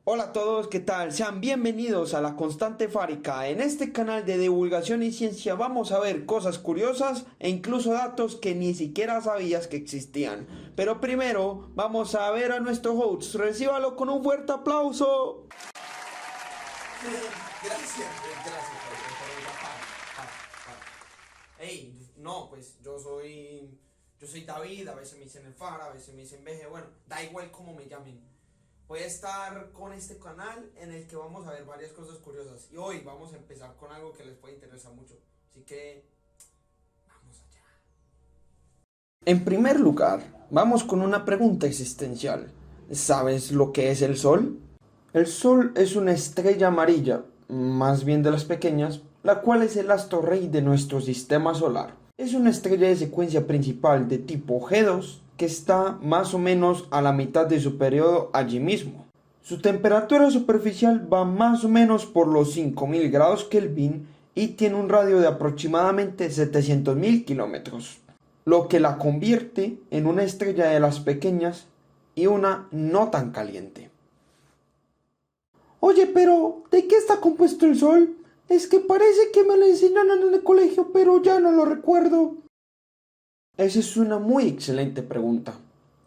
Hola a todos, ¿qué tal? Sean bienvenidos a La Constante Fárica. En este canal de divulgación y ciencia vamos a ver cosas curiosas e incluso datos que ni siquiera sabías que existían. Pero primero vamos a ver a nuestro host. Recíbalo con un fuerte aplauso. Gracias, gracias por Hey, no, pues yo soy David, a veces me dicen el Far, a veces me dicen Veje, bueno, da igual como me llamen. Voy a estar con este canal en el que vamos a ver varias cosas curiosas y hoy vamos a empezar con algo que les puede interesar mucho. Así que, vamos allá. En primer lugar, vamos con una pregunta existencial. ¿Sabes lo que es el Sol? El Sol es una estrella amarilla, más bien de las pequeñas, la cual es el astro rey de nuestro sistema solar. Es una estrella de secuencia principal de tipo G2 que está más o menos a la mitad de su periodo allí mismo. Su temperatura superficial va más o menos por los 5000 grados Kelvin y tiene un radio de aproximadamente 700.000 kilómetros, lo que la convierte en una estrella de las pequeñas y una no tan caliente. Oye, pero ¿de qué está compuesto el Sol? Es que parece que me lo enseñaron en el colegio, pero ya no lo recuerdo. Esa es una muy excelente pregunta.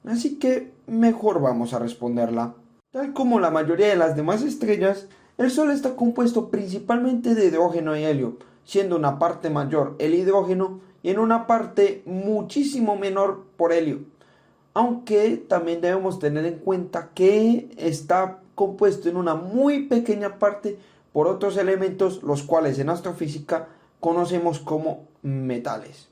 Así que mejor vamos a responderla. Tal como la mayoría de las demás estrellas, el Sol está compuesto principalmente de hidrógeno y helio, siendo una parte mayor el hidrógeno y en una parte muchísimo menor por helio. Aunque también debemos tener en cuenta que está compuesto en una muy pequeña parte por otros elementos, los cuales en astrofísica conocemos como metales.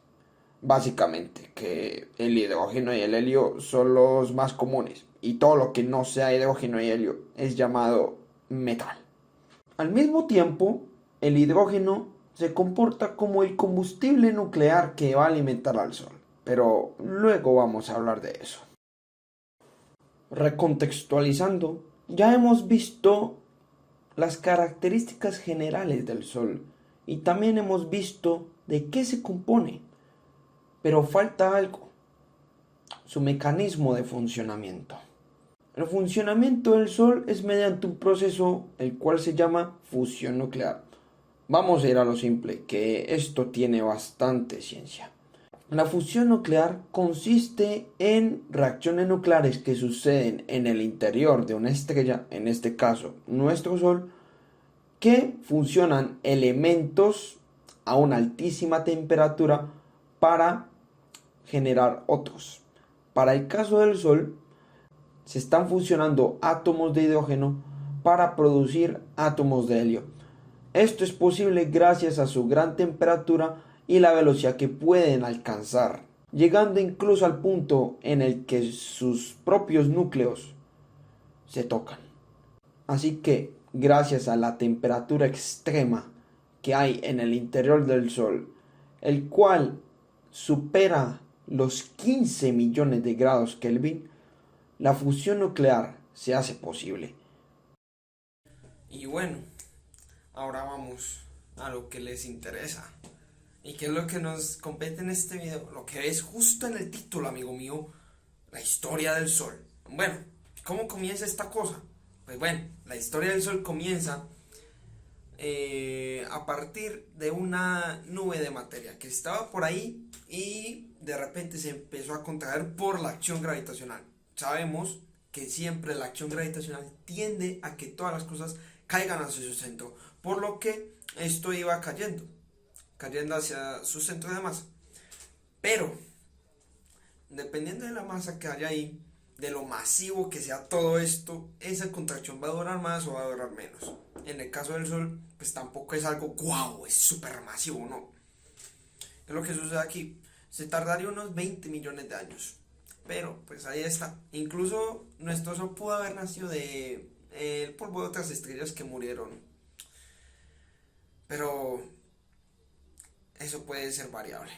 Básicamente, que el hidrógeno y el helio son los más comunes y todo lo que no sea hidrógeno y helio es llamado metal. Al mismo tiempo, el hidrógeno se comporta como el combustible nuclear que va a alimentar al Sol, pero luego vamos a hablar de eso. Recontextualizando, ya hemos visto las características generales del Sol y también hemos visto de qué se compone, pero falta algo, su mecanismo de funcionamiento. El funcionamiento del Sol es mediante un proceso el cual se llama fusión nuclear. Vamos a ir a lo simple, que esto tiene bastante ciencia. La fusión nuclear consiste en reacciones nucleares que suceden en el interior de una estrella, en este caso nuestro Sol, que funcionan elementos a una altísima temperatura para generar otros. Para el caso del Sol, se están fusionando átomos de hidrógeno para producir átomos de helio. Esto es posible gracias a su gran temperatura y la velocidad que pueden alcanzar, llegando incluso al punto en el que sus propios núcleos se tocan. Así que, gracias a la temperatura extrema que hay en el interior del Sol, el cual supera los 15 millones de grados Kelvin, la fusión nuclear se hace posible. Y bueno, ahora vamos a lo que les interesa. ¿Y qué es lo que nos compete en este video? Lo que ves justo en el título, amigo mío, la historia del Sol. Bueno, ¿cómo comienza esta cosa? Pues bueno, la historia del Sol comienza a partir de una nube de materia que estaba por ahí y de repente se empezó a contraer por la acción gravitacional. Sabemos que siempre la acción gravitacional tiende a que todas las cosas caigan hacia su centro, por lo que esto iba cayendo hacia su centro de masa. Pero, dependiendo de la masa que haya ahí, de lo masivo que sea todo esto, esa contracción va a durar más o va a durar menos. En el caso del Sol, pues tampoco es algo guau, es súper masivo, no. Es lo que sucede aquí. Se tardaría unos 20 millones de años. Pero, pues ahí está. Incluso nuestro Sol pudo haber nacido de el polvo de otras estrellas que murieron. Pero eso puede ser variable.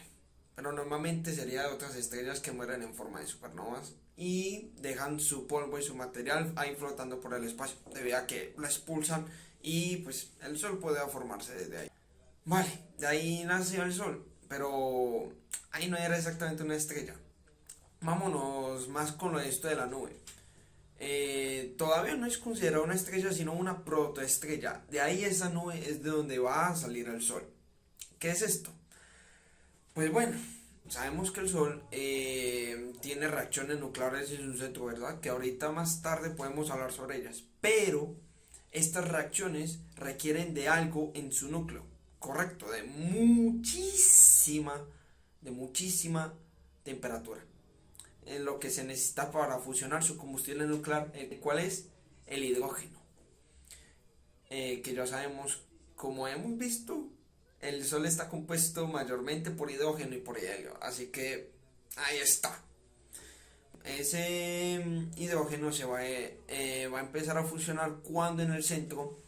Pero normalmente sería de otras estrellas que mueren en forma de supernovas y dejan su polvo y su material ahí flotando por el espacio, debido a que la expulsan y pues el Sol puede formarse desde ahí. Vale, de ahí nació el Sol, pero ahí no era exactamente una estrella. Vámonos más con esto de la nube. todavía no es considerada una estrella, sino una protoestrella. De ahí esa nube es de donde va a salir el Sol. ¿Qué es esto? Pues bueno, sabemos que el Sol tiene reacciones nucleares en su centro, ¿verdad? Que ahorita más tarde podemos hablar sobre ellas. Pero estas reacciones requieren de algo en su núcleo, correcto, de muchísima temperatura. En lo que se necesita para fusionar su combustible nuclear, ¿cuál es? El hidrógeno. Que ya sabemos, como hemos visto, el Sol está compuesto mayormente por hidrógeno y por helio. Así que ahí está. Ese hidrógeno va a empezar a fusionar cuando en el centro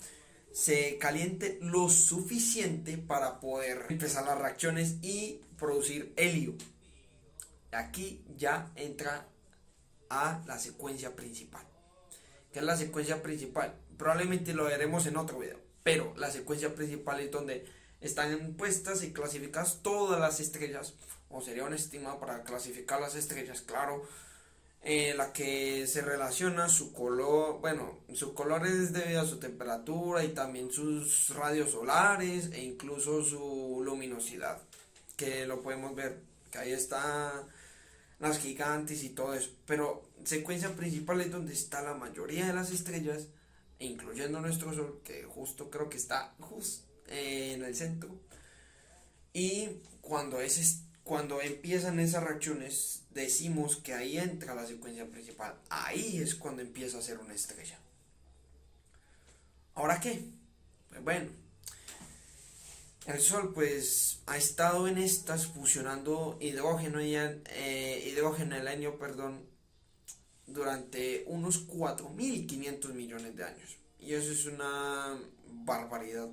se caliente lo suficiente para poder empezar las reacciones y producir helio. Aquí ya entra a la secuencia principal. ¿Qué es la secuencia principal? Probablemente lo veremos en otro video, pero la secuencia principal es donde están puestas y clasificadas todas las estrellas, o sería un estimado para clasificar las estrellas, claro. La que se relaciona su color, bueno, su color es debido a su temperatura y también sus radios solares e incluso su luminosidad, que lo podemos ver, que ahí está las gigantes y todo eso. Pero secuencia principal es donde está la mayoría de las estrellas, incluyendo nuestro Sol, que justo creo que está en el centro. Y cuando empiezan esas reacciones, decimos que ahí entra la secuencia principal. Ahí es cuando empieza a ser una estrella. ¿Ahora qué? Pues bueno, el Sol pues ha estado en estas fusionando hidrógeno y helenio, perdón, durante unos 4.500 millones de años. Y eso es una barbaridad.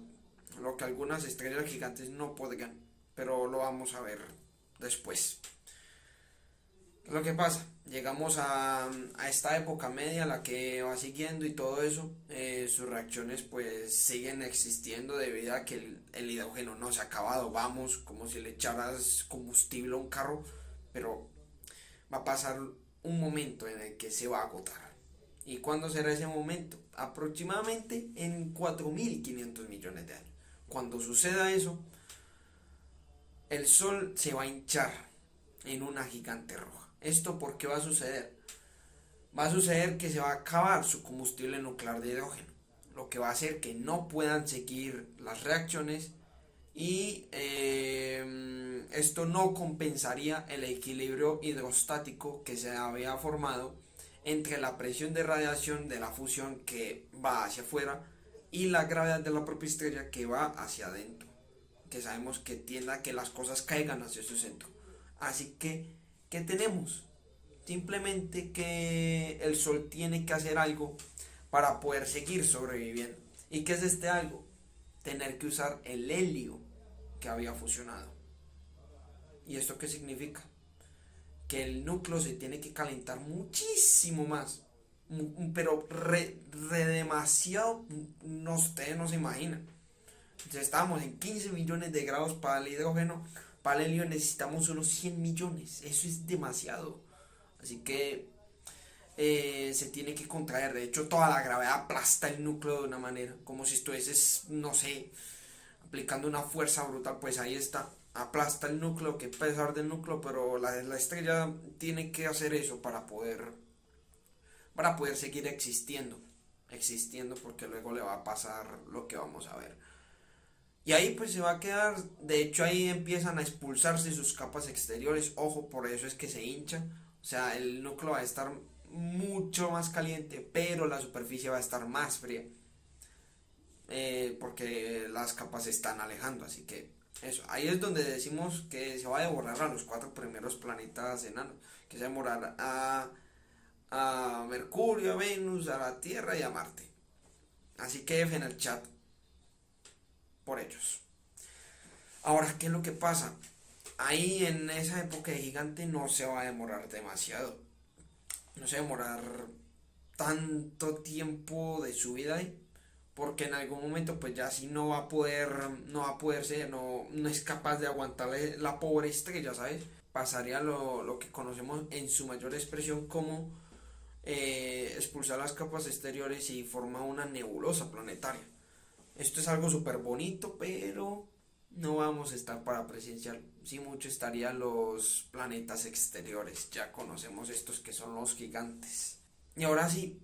Lo que algunas estrellas gigantes no podrían, pero lo vamos a ver después. Lo que pasa, llegamos a esta época media, la que va siguiendo y todo eso, sus reacciones pues siguen existiendo debido a que el hidrógeno no se ha acabado, vamos, como si le echaras combustible a un carro, pero va a pasar un momento en el que se va a agotar. ¿Y cuándo será ese momento? Aproximadamente en 4.500 millones de años. Cuando suceda eso, el Sol se va a hinchar en una gigante roja. ¿Esto por qué va a suceder? Va a suceder que se va a acabar su combustible nuclear de hidrógeno, lo que va a hacer que no puedan seguir las reacciones y esto no compensaría el equilibrio hidrostático que se había formado entre la presión de radiación de la fusión que va hacia afuera y la gravedad de la propia estrella que va hacia adentro, que sabemos que tiende a que las cosas caigan hacia su centro. Así que, ¿qué tenemos? Simplemente que el Sol tiene que hacer algo para poder seguir sobreviviendo. ¿Y qué es este algo? Tener que usar el helio que había fusionado. ¿Y esto qué significa? Que el núcleo se tiene que calentar muchísimo más, pero demasiado, no, ustedes no se imaginan. Entonces estamos en 15 millones de grados para el hidrógeno, para el helio necesitamos solo 100 millones, eso es demasiado. Así que se tiene que contraer, de hecho toda la gravedad aplasta el núcleo de una manera, como si estuvieses, no sé, aplicando una fuerza brutal, pues ahí está, aplasta el núcleo, que pesar del núcleo, pero la estrella tiene que hacer eso para poder seguir existiendo, porque luego le va a pasar lo que vamos a ver. Y ahí pues se va a quedar, de hecho ahí empiezan a expulsarse sus capas exteriores, ojo, por eso es que se hincha, o sea, el núcleo va a estar mucho más caliente, pero la superficie va a estar más fría, porque las capas se están alejando, así que eso, ahí es donde decimos que se va a devorar a los 4 primeros planetas enanos, que se va a devorar a Mercurio, a Venus, a la Tierra y a Marte. Así que F en el chat por ellos. Ahora, ¿qué es lo que pasa? Ahí en esa época de gigante no se va a demorar demasiado. No se va a demorar tanto tiempo de su vida ahí, porque en algún momento pues ya si no va a poder ser, no es capaz de aguantarle la pobre estrella, ¿sabes? Pasaría lo que conocemos en su mayor expresión como expulsa las capas exteriores y forma una nebulosa planetaria. Esto es algo súper bonito, pero no vamos a estar para presenciar. Sí, mucho estarían los planetas exteriores. Ya conocemos estos que son los gigantes. Y ahora sí,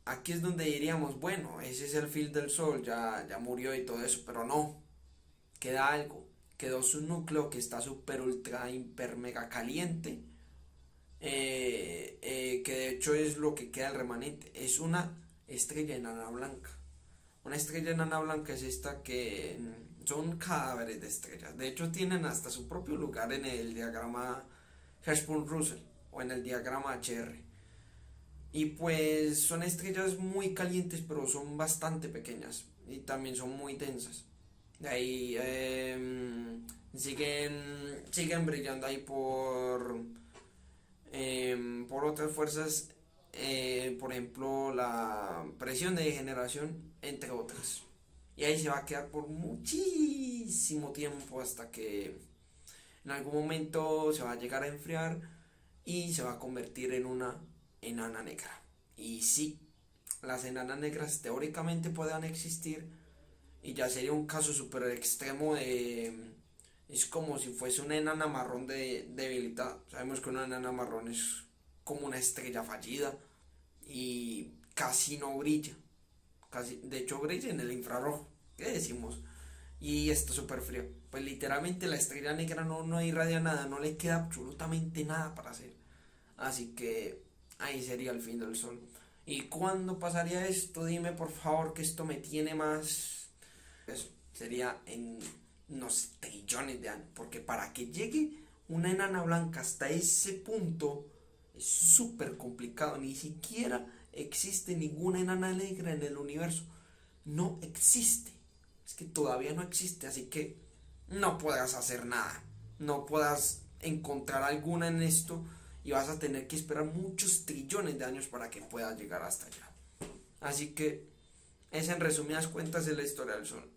aquí es donde diríamos, bueno, ese es el fin del Sol, ya murió y todo eso, pero no, queda algo. Quedó su núcleo que está súper ultra hiper mega caliente, que de hecho es lo que queda el remanente. Es una estrella enana blanca. Una estrella enana blanca es esta que son cadáveres de estrellas. De hecho tienen hasta su propio lugar en el diagrama Hertzsprung-Russell o en el diagrama HR. Y pues son estrellas muy calientes, pero son bastante pequeñas y también son muy densas. De ahí siguen brillando ahí por otras fuerzas, por ejemplo la presión de degeneración, entre otras. Y ahí se va a quedar por muchísimo tiempo hasta que en algún momento se va a llegar a enfriar y se va a convertir en una enana negra. Y sí, las enanas negras teóricamente puedan existir y ya sería un caso súper extremo de... Es como si fuese una enana marrón debilitada. Sabemos que una enana marrón es como una estrella fallida y casi no brilla. Casi, de hecho brilla en el infrarrojo. ¿Qué decimos? Y está súper frío. Pues literalmente la estrella negra no irradia nada, no le queda absolutamente nada para hacer. Así que ahí sería el fin del Sol. ¿Y cuándo pasaría esto? Dime por favor que esto me tiene más... Eso sería en unos trillones de años. Porque para que llegue una enana blanca hasta ese punto es súper complicado. Ni siquiera existe ninguna enana negra en el universo. No existe. Es que todavía no existe. Así que no puedas hacer nada. No puedas encontrar alguna en esto. Y vas a tener que esperar muchos trillones de años para que puedas llegar hasta allá. Así que esa en resumidas cuentas es la historia del Sol.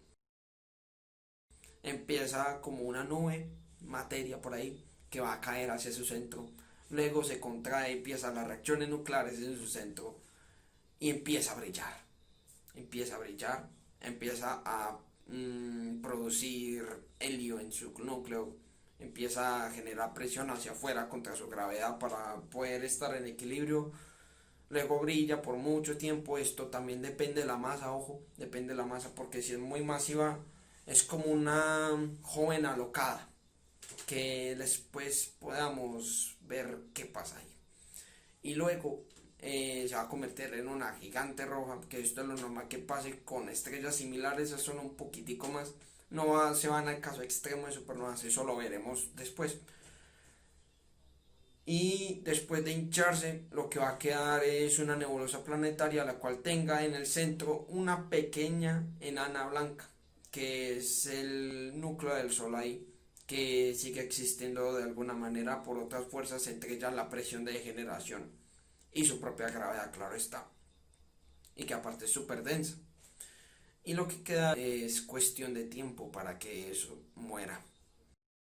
Empieza como una nube, materia por ahí, que va a caer hacia su centro. Luego se contrae, empiezan las reacciones nucleares en su centro y empieza a brillar. Empieza a brillar, empieza a producir helio en su núcleo, empieza a generar presión hacia afuera contra su gravedad para poder estar en equilibrio. Luego brilla por mucho tiempo. Esto también depende de la masa, ojo, depende de la masa, porque si es muy masiva es como una joven alocada, que después podamos ver qué pasa ahí. Y luego se va a convertir en una gigante roja, que esto es lo normal que pase con estrellas similares, esas son un poquitico más. Se van al caso extremo de supernovas, eso lo veremos después. Y después de hincharse, lo que va a quedar es una nebulosa planetaria, la cual tenga en el centro una pequeña enana blanca, que es el núcleo del Sol ahí, que sigue existiendo de alguna manera por otras fuerzas, entre ellas la presión de degeneración y su propia gravedad, claro está, y que aparte es súper densa. Y lo que queda es cuestión de tiempo para que eso muera.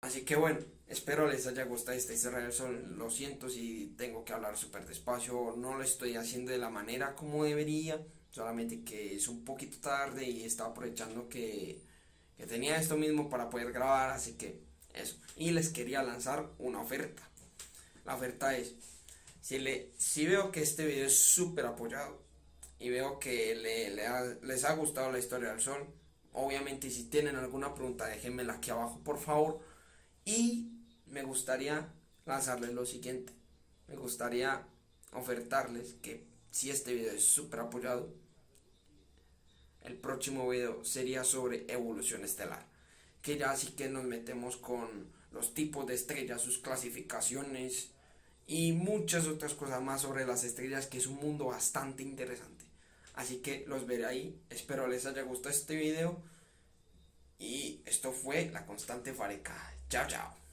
Así que bueno, espero les haya gustado esta historia del Sol. Lo siento si tengo que hablar súper despacio, no lo estoy haciendo de la manera como debería, solamente que es un poquito tarde y estaba aprovechando que tenía esto mismo para poder grabar, así que eso. Y les quería lanzar una oferta. La oferta es, si veo que este video es súper apoyado y veo que les ha gustado la historia del Sol, obviamente si tienen alguna pregunta déjenmela aquí abajo por favor. Y me gustaría lanzarles lo siguiente. Me gustaría ofertarles que si este video es súper apoyado, el próximo video sería sobre evolución estelar. Que ya sí que nos metemos con los tipos de estrellas, sus clasificaciones y muchas otras cosas más sobre las estrellas, que es un mundo bastante interesante. Así que los veré ahí. Espero les haya gustado este video. Y esto fue La Constante Fareca. Chao, chao.